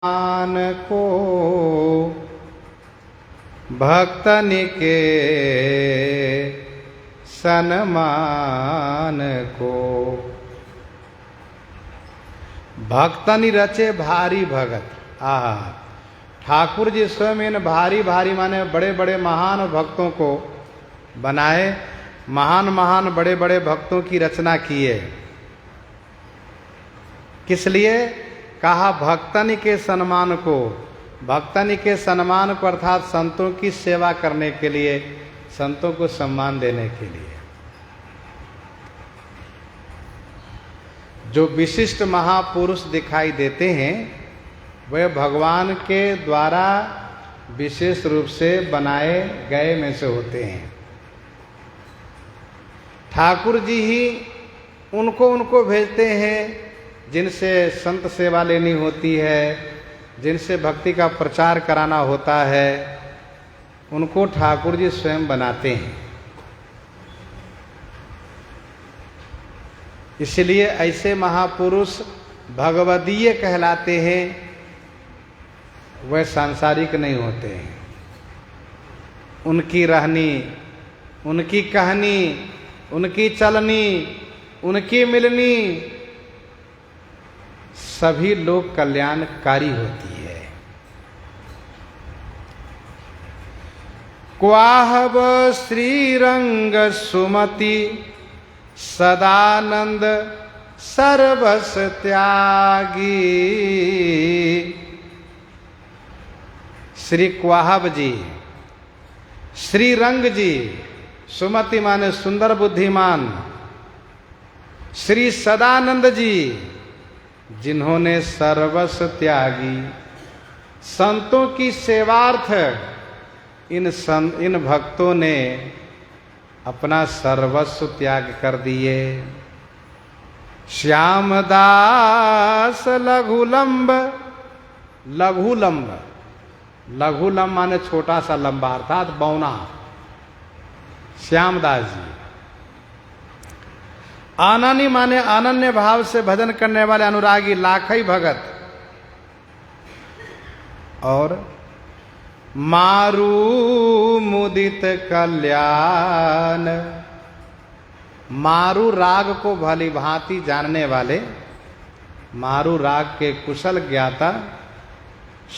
मान को भक्तन के सन्मान को। भक्तनि रचे भारी भगत। आहा, ठाकुर जी स्वयं इन भारी भारी माने बड़े बड़े महान भक्तों को बनाए, महान महान बड़े बड़े भक्तों की रचना किए। किस लिए? कहा भक्तनि के सम्मान को। भक्तनि के सम्मान को अर्थात संतों की सेवा करने के लिए, संतों को सम्मान देने के लिए। जो विशिष्ट महापुरुष दिखाई देते हैं वे भगवान के द्वारा विशेष रूप से बनाए गए में से होते हैं। ठाकुर जी ही उनको भेजते हैं जिनसे संत सेवा लेनी होती है, जिनसे भक्ति का प्रचार कराना होता है, उनको ठाकुर जी स्वयं बनाते हैं। इसलिए ऐसे महापुरुष भगवदीय कहलाते हैं, वह सांसारिक नहीं होते हैं। उनकी रहनी, उनकी कहनी, उनकी चलनी, उनकी मिलनी सभी लोक कल्याणकारी होती है। क्वाहब श्रीरंग सुमति सदानंद सर्वस त्यागी। श्री क्वाहब जी, श्रीरंग जी, सुमति माने सुंदर बुद्धिमान, श्री सदानंद जी जिन्होंने सर्वस्व त्यागी, संतों की सेवार्थ इन भक्तों ने अपना सर्वस्व त्याग कर दिए। श्यामदास लघुलंब, लघुलंब, लघुलंब माने छोटा सा लंबा अर्थात बौना। श्यामदास जी आननी माने अनन्य भाव से भजन करने वाले अनुरागी लाखई भगत। और मारू मुदित कल्याण, मारू राग को भली भांति जानने वाले, मारू राग के कुशल ज्ञाता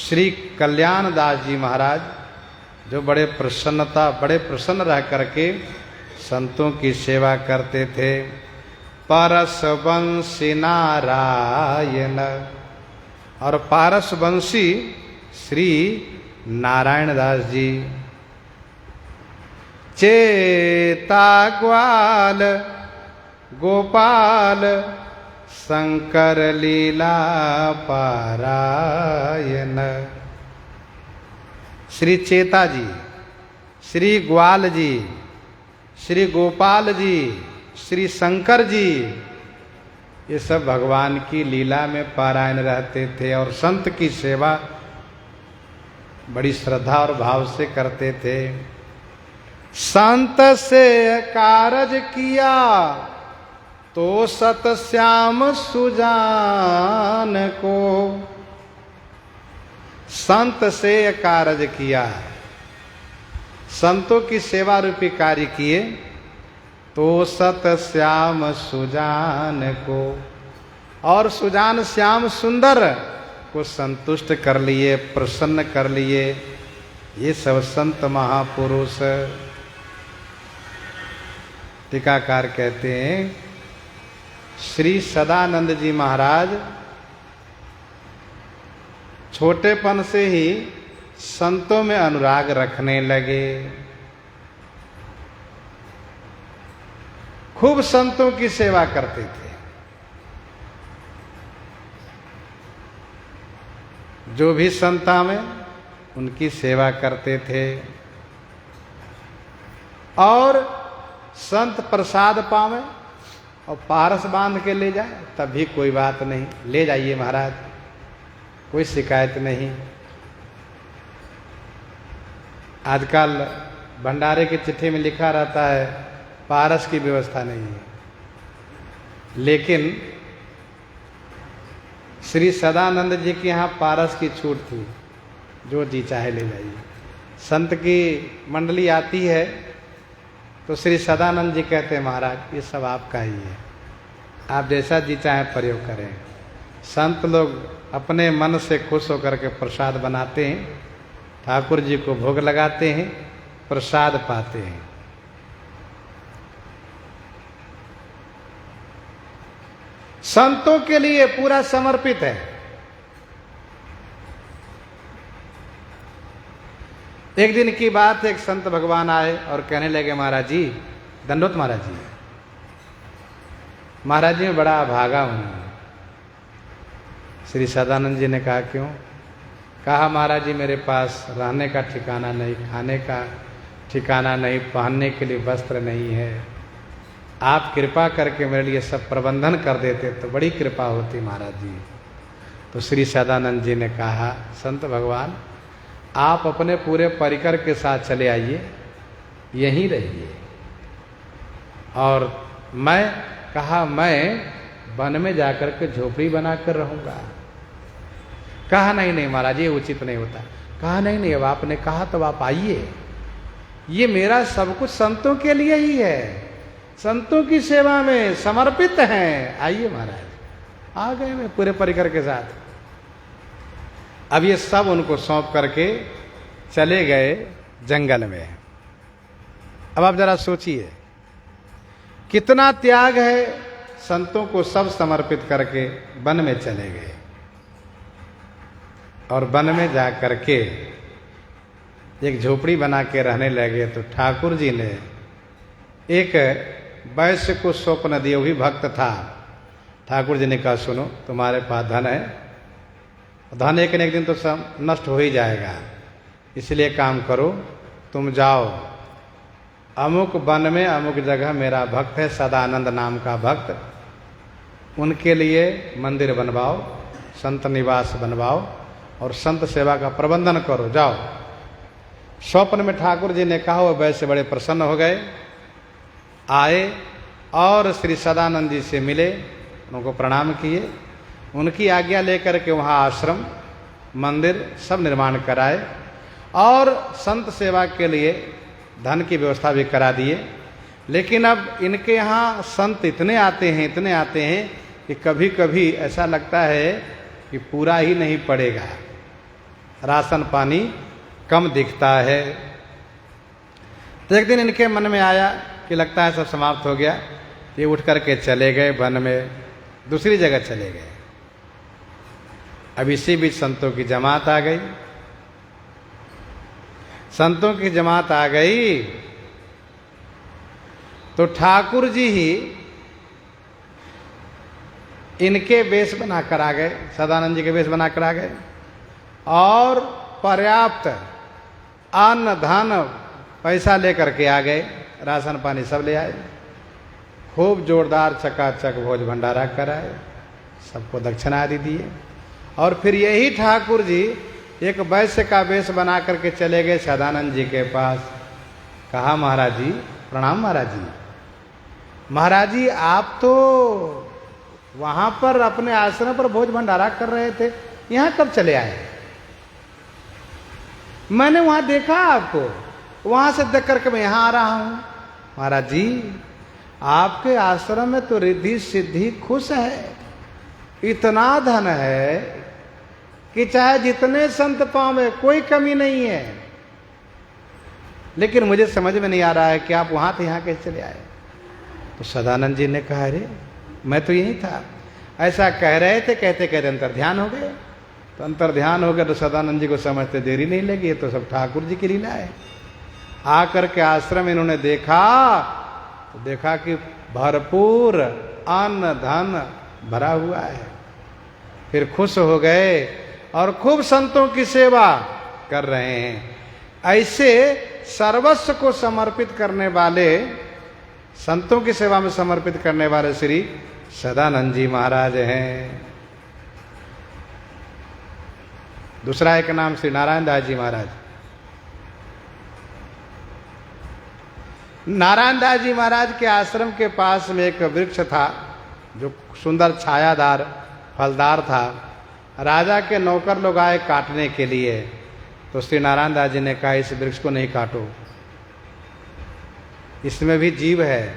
श्री कल्याण दास जी महाराज, जो बड़े प्रसन्न रह करके संतों की सेवा करते थे। पारस वंशी नारायण, और पारस वंशी श्री नारायण दास जी। चेता ग्वाल गोपाल शंकर लीला पारायण। श्री चेता जी, श्री ग्वाल जी, श्री गोपाल जी, श्री शंकर जी, ये सब भगवान की लीला में पारायण रहते थे और संत की सेवा बड़ी श्रद्धा और भाव से करते थे। संत से कारज किया तो सत श्याम सुजान को। संत से कारज किया, संतों की सेवा रूपी कार्य किए तो सत श्याम सुजान को, और सुजान श्याम सुंदर को संतुष्ट कर लिए, प्रसन्न कर लिए। ये सब संत महापुरुष। टीकाकार कहते हैं श्री सदानंद जी महाराज छोटेपन से ही संतों में अनुराग रखने लगे। खूब संतों की सेवा करते थे। जो भी संत आवे उनकी सेवा करते थे। और संत प्रसाद पावे और पारस बांध के ले जाए तब भी कोई बात नहीं, ले जाइए महाराज, कोई शिकायत नहीं। आजकल भंडारे की चिट्ठी में लिखा रहता है पारस की व्यवस्था नहीं है, लेकिन श्री सदानंद जी के यहाँ पारस की छूट थी, जो जी चाहे ले जाइए। संत की मंडली आती है तो श्री सदानंद जी कहते हैं महाराज ये सब आपका ही है, आप जैसा जी चाहे प्रयोग करें। संत लोग अपने मन से खुश होकर के प्रसाद बनाते हैं, ठाकुर जी को भोग लगाते हैं, प्रसाद पाते हैं। संतों के लिए पूरा समर्पित है। एक दिन की बात, एक संत भगवान आए और कहने लगे महाराज जी, दंडोत महाराज जी, महाराज जी मैं बड़ा अभागा हूं। श्री सदानंद जी ने कहा क्यों? कहा महाराज जी मेरे पास रहने का ठिकाना नहीं, खाने का ठिकाना नहीं, पहनने के लिए वस्त्र नहीं है। आप कृपा करके मेरे लिए सब प्रबंधन कर देते तो बड़ी कृपा होती महाराज जी। तो श्री सदानंद जी ने कहा संत भगवान आप अपने पूरे परिकर के साथ चले आइए, यहीं रहिए। और मैं कहा मैं वन में जाकर के झोपड़ी बनाकर रहूंगा। कहा नहीं नहीं महाराज ये उचित नहीं होता। कहा नहीं नहीं अब आपने कहा तो आप आइए, ये मेरा सब कुछ संतों के लिए ही है, संतों की सेवा में समर्पित हैं, आइए महाराज। आ गए मैं पूरे परिकर के साथ। अब ये सब उनको सौंप करके चले गए जंगल में। अब आप जरा सोचिए कितना त्याग है, संतों को सब समर्पित करके वन में चले गए। और वन में जा करके एक झोपड़ी बना के रहने लगे। तो ठाकुर जी ने एक वैश्य को स्वप्न दिए, वो भी भक्त था। ठाकुर जी ने कहा सुनो तुम्हारे पास धन है, धन एक न एक दिन तो सब नष्ट हो ही जाएगा, इसलिए काम करो तुम जाओ अमुक वन में अमुक जगह मेरा भक्त है सदानंद नाम का भक्त, उनके लिए मंदिर बनवाओ, संत निवास बनवाओ और संत सेवा का प्रबंधन करो, जाओ। स्वप्न में ठाकुर जी ने कहा, वो वैसे बड़े प्रसन्न हो गए, आए और श्री सदानंद जी से मिले, उनको प्रणाम किए, उनकी आज्ञा लेकर के वहाँ आश्रम मंदिर सब निर्माण कराए और संत सेवा के लिए धन की व्यवस्था भी करा दिए। लेकिन अब इनके यहाँ संत इतने आते हैं कि कभी कभी ऐसा लगता है कि पूरा ही नहीं पड़ेगा, राशन पानी कम दिखता है। तो एक दिन इनके मन में आया कि लगता है सब समाप्त हो गया, ये उठ करके चले गए वन में, दूसरी जगह चले गए। अब इसी बीच संतों की जमात आ गई। संतों की जमात आ गई तो ठाकुर जी ही इनके वेश बनाकर आ गए, सदानंद जी के वेश बनाकर आ गए और पर्याप्त अन्न धन पैसा लेकर के आ गए, राशन पानी सब ले आए, खूब जोरदार चकाचक भोज भंडारा कराए, सबको दक्षिणा आदि दिए। और फिर यही ठाकुर जी एक वैश्य का वेश बना करके चले गए सदानंद जी के पास। कहा महाराज जी प्रणाम महाराज जी, महाराज जी आप तो वहां पर अपने आश्रम पर भोज भंडारा कर रहे थे, यहाँ कब चले आए? मैंने वहां देखा आपको, वहां से देख करके मैं यहाँ आ रहा हूं। महाराज जी आपके आश्रम में तो रिद्धि सिद्धि खुश है, इतना धन है कि चाहे जितने संत पावे कोई कमी नहीं है, लेकिन मुझे समझ में नहीं आ रहा है कि आप वहां थे यहाँ कैसे चले आए। तो सदानंद जी ने कहा अरे मैं तो यही था। ऐसा कह रहे थे, कहते कहते अंतर ध्यान हो गए। तो अंतर ध्यान हो गया तो सदानंद जी को समझते देरी नहीं लगी, ये तो सब ठाकुर जी की लीला है। आकर के आश्रम इन्होंने देखा तो देखा कि भरपूर अन्न धन भरा हुआ है। फिर खुश हो गए और खूब संतों की सेवा कर रहे हैं। ऐसे सर्वस्व को समर्पित करने वाले, संतों की सेवा में समर्पित करने वाले श्री सदानंद जी महाराज हैं। दूसरा एक नाम श्री नारायण दास जी महाराज। नारायण दास जी महाराज के आश्रम के पास में एक वृक्ष था जो सुंदर छायादार फलदार था। राजा के नौकर लोग आए काटने के लिए, तो श्री नारायण दास जी ने कहा इस वृक्ष को नहीं काटो, इसमें भी जीव है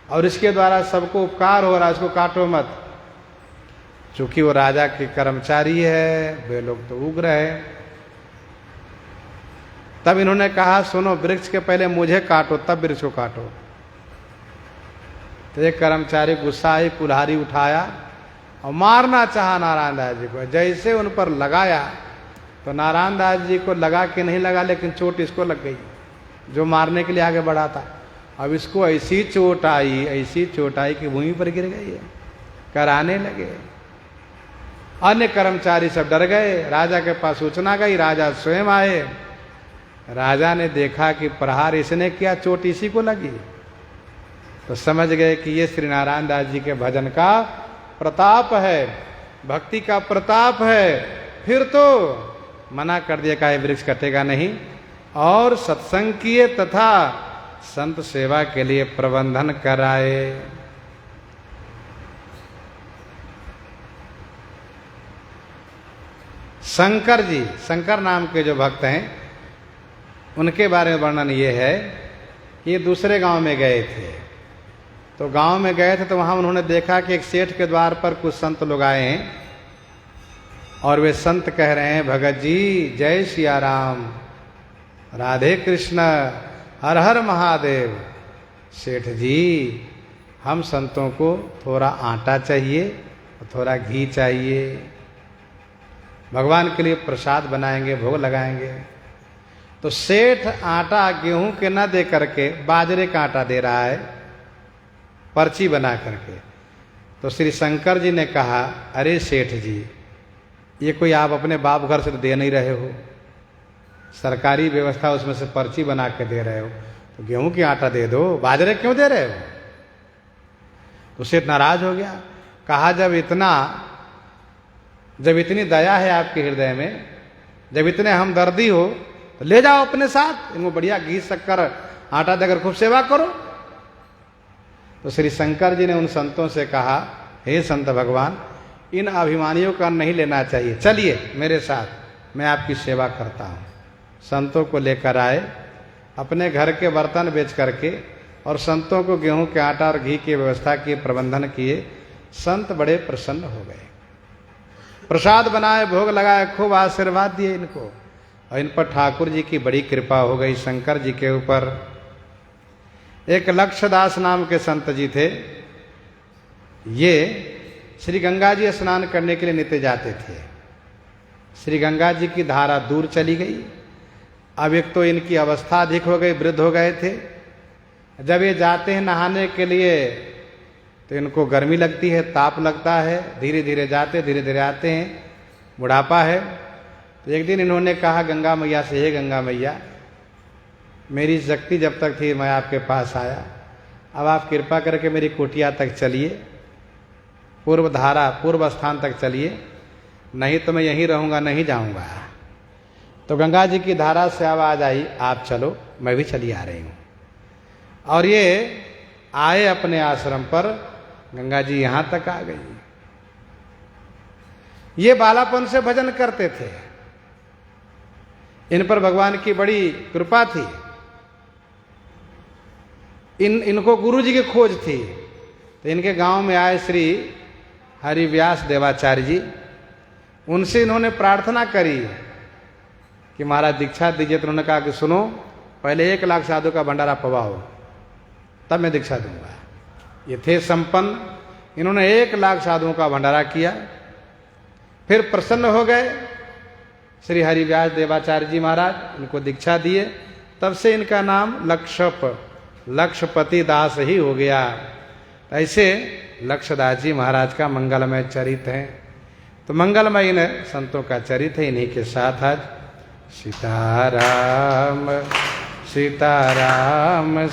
और इसके द्वारा सबको उपकार हो रहा है, इसको काटो मत। चूंकि वो राजा के कर्मचारी है, वे लोग तो उग्र है। तब इन्होंने कहा सुनो, वृक्ष के पहले मुझे काटो तब वृक्ष को काटो। तो एक कर्मचारी गुस्सा आई, कुल्हाड़ी उठाया और मारना चाहा नारायण दास जी को। जैसे उन पर लगाया तो नारायण दास जी को लगा कि नहीं लगा, लेकिन चोट इसको लग गई जो मारने के लिए आगे बढ़ा था। अब इसको ऐसी चोट आई कि भूमि पर गिर गई है, कराने लगे। अन्य कर्मचारी सब डर गए, राजा के पास सूचना गई, राजा स्वयं आए। राजा ने देखा कि प्रहार इसने किया, चोट इसी को लगी, तो समझ गए कि ये श्री नारायण दास जी के भजन का प्रताप है, भक्ति का प्रताप है। फिर तो मना कर दिया कि वृक्ष कटेगा नहीं, और सत्संग किए तथा संत सेवा के लिए प्रबंधन कराए। शंकर जी, शंकर नाम के जो भक्त हैं, उनके बारे में वर्णन ये है कि ये दूसरे गांव में गए थे। तो गांव में गए थे तो वहां उन्होंने देखा कि एक सेठ के द्वार पर कुछ संत लोग आए हैं और वे संत कह रहे हैं, भगत जी जय सिया राम, राधे कृष्ण, हर हर महादेव। सेठ जी, हम संतों को थोड़ा आटा चाहिए और थोड़ा घी चाहिए, भगवान के लिए प्रसाद बनाएंगे, भोग लगाएंगे। तो सेठ आटा गेहूं के न दे करके बाजरे का आटा दे रहा है, पर्ची बना करके। तो श्री शंकर जी ने कहा, अरे सेठ जी, ये कोई आप अपने बाप घर से दे नहीं रहे हो, सरकारी व्यवस्था उसमें से पर्ची बना के दे रहे हो, तो गेहूं की आटा दे दो, बाजरे क्यों दे रहे हो? तो सेठ नाराज हो गया। कहा जब इतनी दया है आपके हृदय में, जब इतने हमदर्दी हो, तो ले जाओ अपने साथ, इनको बढ़िया घी शक्कर आटा देकर खूब सेवा करो। तो श्री शंकर जी ने उन संतों से कहा, हे संत भगवान, इन अभिमानियों का नहीं लेना चाहिए, चलिए मेरे साथ, मैं आपकी सेवा करता हूँ। संतों को लेकर आए, अपने घर के बर्तन बेच करके, और संतों को गेहूं के आटा और घी की व्यवस्था की, प्रबंधन किए। संत बड़े प्रसन्न हो गए, प्रसाद बनाए, भोग लगाए, खूब आशीर्वाद दिए इनको, और इन पर ठाकुर जी की बड़ी कृपा हो गई शंकर जी के ऊपर। एक लक्षदास नाम के संत जी थे, ये श्री गंगा जी स्नान करने के लिए नित्य जाते थे। श्री गंगा जी की धारा दूर चली गई। अब एक तो इनकी अवस्था अधिक हो गई, वृद्ध हो गए थे। जब ये जाते हैं नहाने के लिए तो इनको गर्मी लगती है, ताप लगता है, धीरे धीरे जाते धीरे धीरे आते हैं, बुढ़ापा है। तो एक दिन इन्होंने कहा गंगा मैया से, हे गंगा मैया, मेरी शक्ति जब तक थी मैं आपके पास आया, अब आप कृपा करके मेरी कुटिया तक चलिए, पूर्व स्थान तक चलिए, नहीं तो मैं यहीं रहूँगा, नहीं जाऊँगा। तो गंगा जी की धारा से आवाज आई, आप चलो, मैं भी चली आ रही हूँ। और ये आए अपने आश्रम पर, गंगा जी यहां तक आ गई। ये बालापन से भजन करते थे, इन पर भगवान की बड़ी कृपा थी। इनको गुरु जी की खोज थी। तो इनके गांव में आए श्री हरिव्यास देवाचार्य जी, उनसे इन्होंने प्रार्थना करी कि महाराज दीक्षा दीजिए। तो उन्होंने कहा कि सुनो, पहले 1 लाख साधु का भंडारा पवाओ, तब मैं दीक्षा दूंगा। ये थे संपन्न, इन्होंने 1 लाख साधुओं का भंडारा किया। फिर प्रसन्न हो गए श्री हरिव्यास देवाचार्य जी महाराज, इनको दीक्षा दिए। तब से इनका नाम लक्षपति दास ही हो गया। ऐसे लक्षदास जी महाराज का मंगलमय चरित्र है। तो मंगलमय इन संतों का चरित्र है। इन्हीं के साथ आज सीताराम सीताराम।